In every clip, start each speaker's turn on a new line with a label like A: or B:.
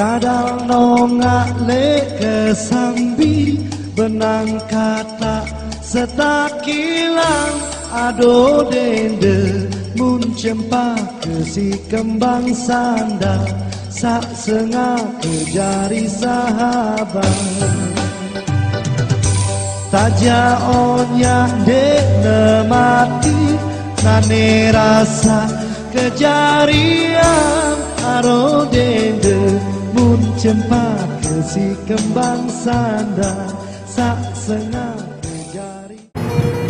A: Kadang nongak le kesambi benang kata setakilang ado dende mun cempa ke si kembang sanda sak sengah ke jari sahabat taja onya dek nemati nane rasa kejarian aro dende mun cempa ke si kembang sanda sak sengah ke jari.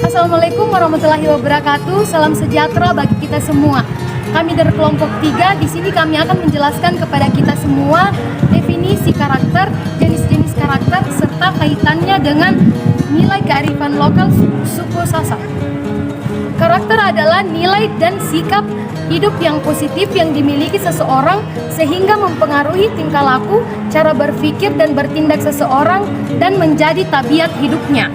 B: Assalamualaikum warahmatullahi wabarakatuh. Salam sejahtera bagi kita semua. Kami dari kelompok 3 di sini kami akan menjelaskan kepada kita semua definisi karakter, jenis-jenis karakter serta kaitannya dengan nilai kearifan lokal suku Sasak. Karakter adalah nilai dan sikap hidup yang positif yang dimiliki seseorang sehingga mempengaruhi tingkah laku, cara berpikir dan bertindak seseorang dan menjadi tabiat hidupnya.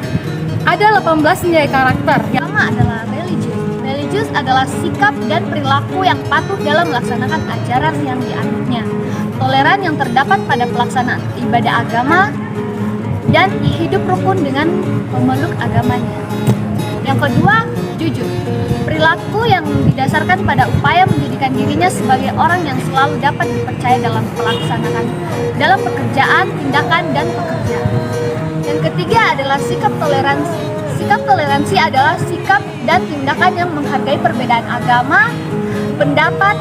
B: Ada 18 nilai karakter.
C: Yang pertama adalah religius. Religius adalah sikap dan perilaku yang patuh dalam melaksanakan ajaran yang dianutnya. Toleran yang terdapat pada pelaksanaan ibadah agama dan hidup rukun dengan pemeluk agamanya. Yang kedua, jujur. Perilaku yang didasarkan pada upaya menjadikan dirinya sebagai orang yang selalu dapat dipercaya dalam dalam pekerjaan, tindakan, dan pekerjaan. Yang ketiga adalah sikap toleransi. Sikap toleransi adalah sikap dan tindakan yang menghargai perbedaan agama, pendapat,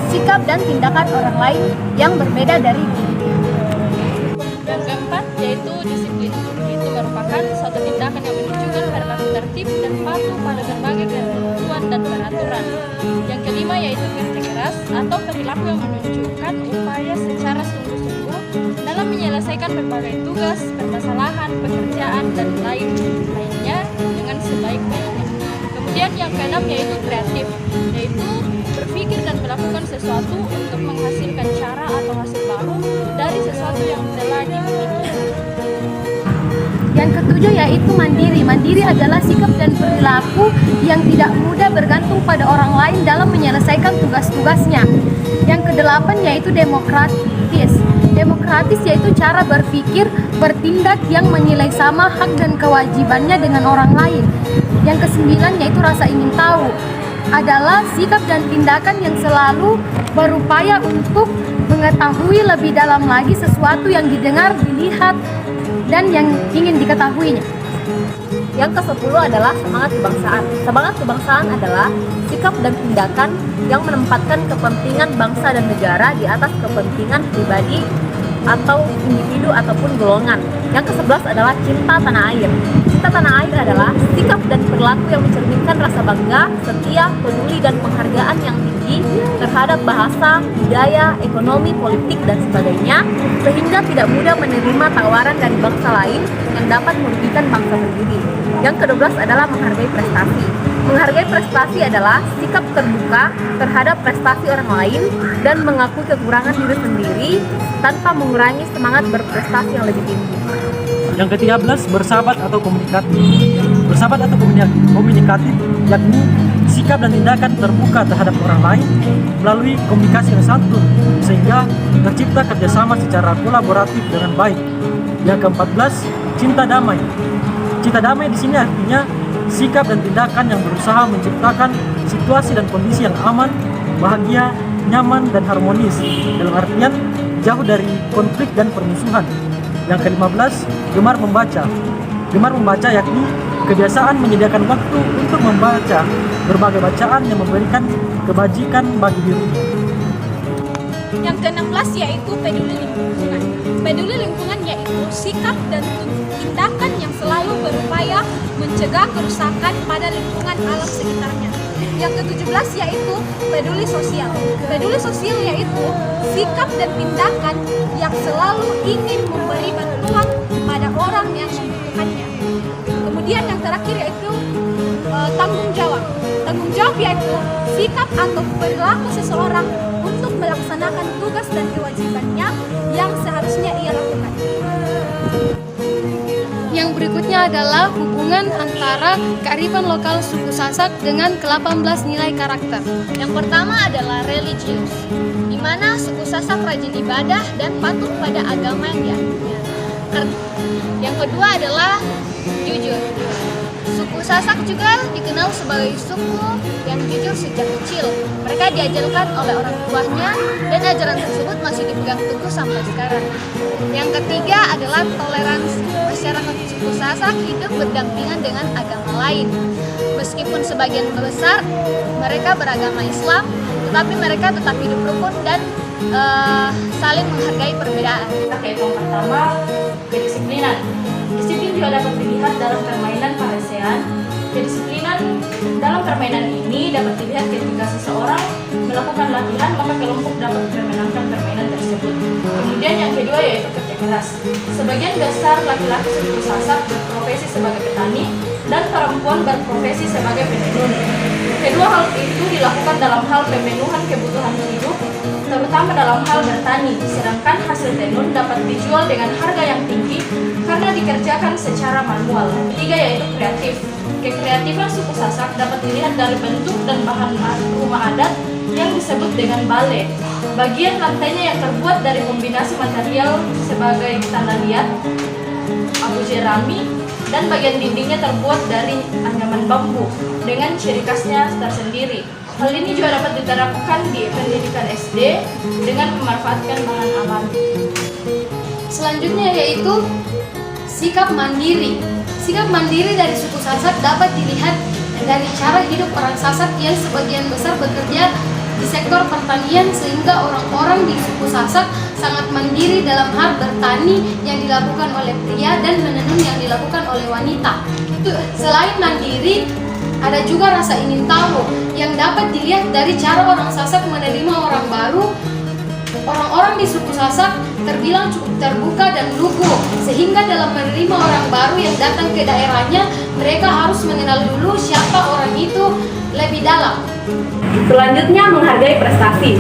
C: sikap, dan tindakan orang lain yang berbeda dari dirinya.
D: Yang keempat yaitu disiplin. Itu merupakan suatu tindakan yang menunjukkan perilaku tertib dan patuh pada berbagai ketentuan dan peraturan. Yang kelima yaitu kerja keras atau perilaku yang menunjukkan upaya secara sungguh-sungguh dalam menyelesaikan berbagai tugas, permasalahan, pekerjaan, dan lainnya dengan sebaik-baiknya. Kemudian yang keenam yaitu kreatif, yaitu berpikir dan melakukan sesuatu untuk menghasilkan cara atau hasil baru dari sesuatu yang telah dimiliki.
B: Yang ketujuh yaitu mandiri. Mandiri adalah sikap dan perilaku yang tidak mudah bergantung pada orang lain dalam menyelesaikan tugas-tugasnya. Yang kedelapan yaitu demokratis. Demokratis yaitu cara berpikir, bertindak yang menilai sama hak dan kewajibannya dengan orang lain. Yang kesembilan yaitu rasa ingin tahu. Adalah sikap dan tindakan yang selalu berupaya untuk mengetahui lebih dalam lagi sesuatu yang didengar, dilihat, dan yang ingin diketahuinya.
C: Yang ke-10 adalah semangat kebangsaan. Semangat kebangsaan adalah sikap dan tindakan yang menempatkan kepentingan bangsa dan negara di atas kepentingan pribadi atau individu ataupun golongan. Yang ke-11 adalah cinta tanah air. Cinta tanah air adalah sikap dan perilaku yang mencerminkan rasa bangga, setia, peduli, dan penghargaan yang tinggi terhadap bahasa, budaya, ekonomi, politik, dan sebagainya, sehingga tidak mudah menerima tawaran dari bangsa lain yang dapat merugikan bangsa sendiri. Yang ke-12 adalah menghargai prestasi. Menghargai prestasi adalah sikap terbuka terhadap prestasi orang lain dan mengakui kekurangan diri sendiri tanpa mengurangi semangat berprestasi yang lebih tinggi.
E: Yang ke-13, bersahabat atau komunikatif. Bersahabat atau komunikatif yakni sikap dan tindakan terbuka terhadap orang lain melalui komunikasi yang santun sehingga tercipta kerjasama secara kolaboratif dengan baik. Yang ke-14, cinta damai. Cinta damai di sini artinya sikap dan tindakan yang berusaha menciptakan situasi dan kondisi yang aman, bahagia, nyaman, dan harmonis dalam artian jauh dari konflik dan permusuhan. Yang ke-15, gemar membaca. Gemar membaca yakni kebiasaan menyediakan waktu untuk membaca berbagai bacaan yang memberikan kebajikan bagi diri.
D: Yang ke-16 yaitu peduli lingkungan. Peduli lingkungan yaitu sikap dan tindakan yang selalu berupaya mencegah kerusakan pada lingkungan alam sekitarnya. Yang ke-17 yaitu peduli sosial. Peduli sosial yaitu sikap dan tindakan yang selalu ingin memberi bantuan pada orang yang membutuhkannya. Kemudian yang terakhir yaitu tanggung jawab. Tanggung jawab yaitu sikap atau perilaku seseorang untuk melaksanakan tugas dan kewajibannya yang seharusnya ia lakukan.
B: Yang berikutnya adalah hubungan antara kearifan lokal suku Sasak dengan ke-18 nilai karakter.
C: Yang pertama adalah religius, di
B: di mana suku Sasak rajin ibadah dan patuh pada agama yang dianutnya. Yang kedua adalah jujur. Suku Sasak juga dikenal sebagai suku yang jujur sejak kecil. Mereka diajarkan oleh orang tuanya dan ajaran tersebut masih dipegang teguh sampai sekarang. Yang ketiga adalah toleransi. Masyarakat suku Sasak hidup berdampingan dengan agama lain. Meskipun sebagian besar mereka beragama Islam, tetapi mereka tetap hidup rukun dan saling menghargai perbedaan.
C: Yaitu yang pertama, kedisiplinan. Disiplin juga dapat dilihat dalam permainan paresean. Kedisiplinan dalam permainan ini dapat dilihat ketika seseorang melakukan latihan, maka kelompok dapat memenangkan permainan tersebut. Kemudian yang kedua yaitu kerja keras. Sebagian besar laki-laki suku Sasak berprofesi sebagai petani dan perempuan berprofesi sebagai penenun. Kedua hal itu dilakukan dalam hal pemenuhan kebutuhan hidup, terutama dalam hal bertani, sedangkan hasil tenun dapat dijual dengan harga yang tinggi karena dikerjakan secara manual. Ketiga yaitu kreatif. Kekreatifan suku Sasak dapat dilihat dari bentuk dan bahan rumah adat yang disebut dengan bale. Bagian lantainya yang terbuat dari kombinasi material sebagai tanah liat, abu jerami, dan bagian dindingnya terbuat dari anyaman bambu dengan ciri khasnya tersendiri. Hal ini juga dapat diterapkan di pendidikan SD dengan memanfaatkan bahan alami.
B: Selanjutnya yaitu sikap mandiri. Sikap mandiri dari suku Sasak dapat dilihat dari cara hidup orang Sasak yang sebagian besar bekerja di sektor pertanian, sehingga orang-orang di suku Sasak sangat mandiri dalam hal bertani yang dilakukan oleh pria dan menenun yang dilakukan oleh wanita. Selain mandiri, ada juga rasa ingin tahu yang dapat dilihat dari cara orang Sasak menerima orang baru. Orang-orang di suku Sasak terbilang cukup terbuka dan lugu, sehingga dalam menerima orang baru yang datang ke daerahnya, mereka harus mengenal dulu siapa orang itu lebih dalam.
C: Selanjutnya, menghargai prestasi.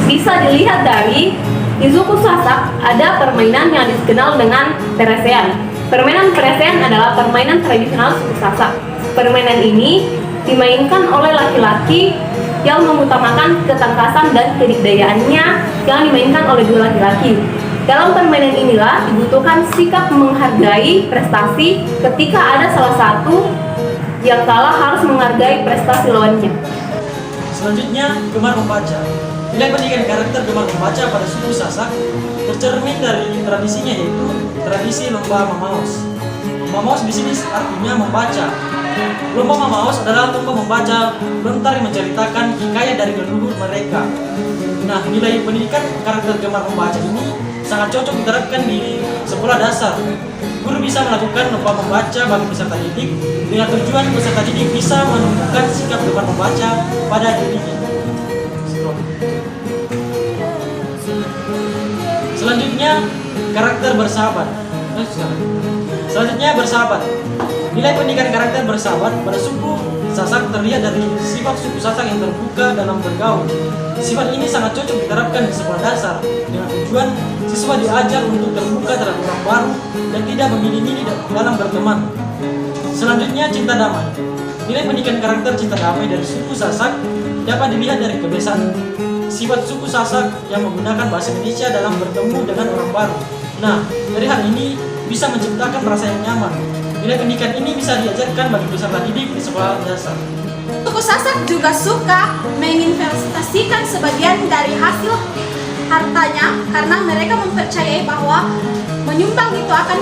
C: Bisa dilihat dari di suku Sasak ada permainan yang dikenal dengan peresean. Permainan peresean adalah permainan tradisional suku Sasak. Permainan ini dimainkan oleh laki-laki yang mengutamakan ketangkasan dan kedikdayaannya yang dimainkan oleh dua laki-laki. Dalam permainan inilah dibutuhkan sikap menghargai prestasi ketika ada salah satu yang kalah harus menghargai prestasi lawannya.
E: Selanjutnya, gemar membaca. Nilai pendidikan karakter gemar membaca pada suku Sasak tercermin dari tradisinya, yaitu tradisi lomba mamaos. Mamaos di sini artinya membaca. Lomba mamaos adalah lomba membaca bentar yang menceritakan hikayat dari leluhur mereka. Nah, nilai pendidikan karakter gemar membaca ini sangat cocok diterapkan di sekolah dasar. Guru bisa melakukan lomba membaca bagi peserta didik dengan tujuan peserta didik bisa menumbuhkan sikap gemar membaca pada dirinya. Selanjutnya, karakter bersahabat. Nilai pendidikan karakter bersahabat pada suku Sasak terlihat dari sifat suku Sasak yang terbuka dalam bergaul. Sifat ini sangat cocok diterapkan di sekolah dasar dengan tujuan siswa diajar untuk terbuka terhadap orang baru dan tidak memilih-milih dalam berteman. Selanjutnya, cinta damai. Nilai pendidikan karakter cinta damai dari suku Sasak dapat dilihat dari kebiasaan sifat suku Sasak yang menggunakan bahasa Indonesia dalam bertemu dengan orang baru. Nah, dari hal ini bisa menciptakan rasa yang nyaman. Nilai pendidikan ini bisa diajarkan bagi peserta didik di sekolah dasar.
D: Suku Sasak juga suka menginvestasikan sebagian dari hasil hartanya karena mereka mempercayai bahwa menyumbang itu akan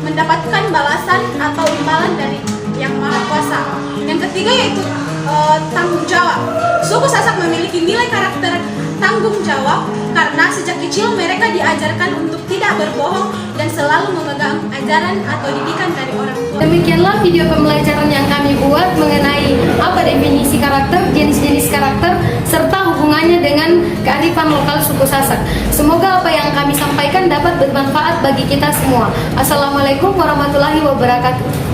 D: mendapatkan balasan atau imbalan dari Yang Maha Kuasa. Yang ketiga yaitu tanggung jawab. Suku Sasak memiliki nilai karakter tanggung jawab karena sejak kecil mereka diajarkan untuk tidak berbohong dan selalu memegang ajaran atau didikan dari orang tua.
B: Demikianlah video pembelajaran yang kami buat mengenai apa definisi karakter, jenis-jenis karakter, serta hubungannya dengan kearifan lokal suku Sasak. Semoga apa yang kami sampaikan dapat bermanfaat bagi kita semua. Assalamualaikum warahmatullahi wabarakatuh.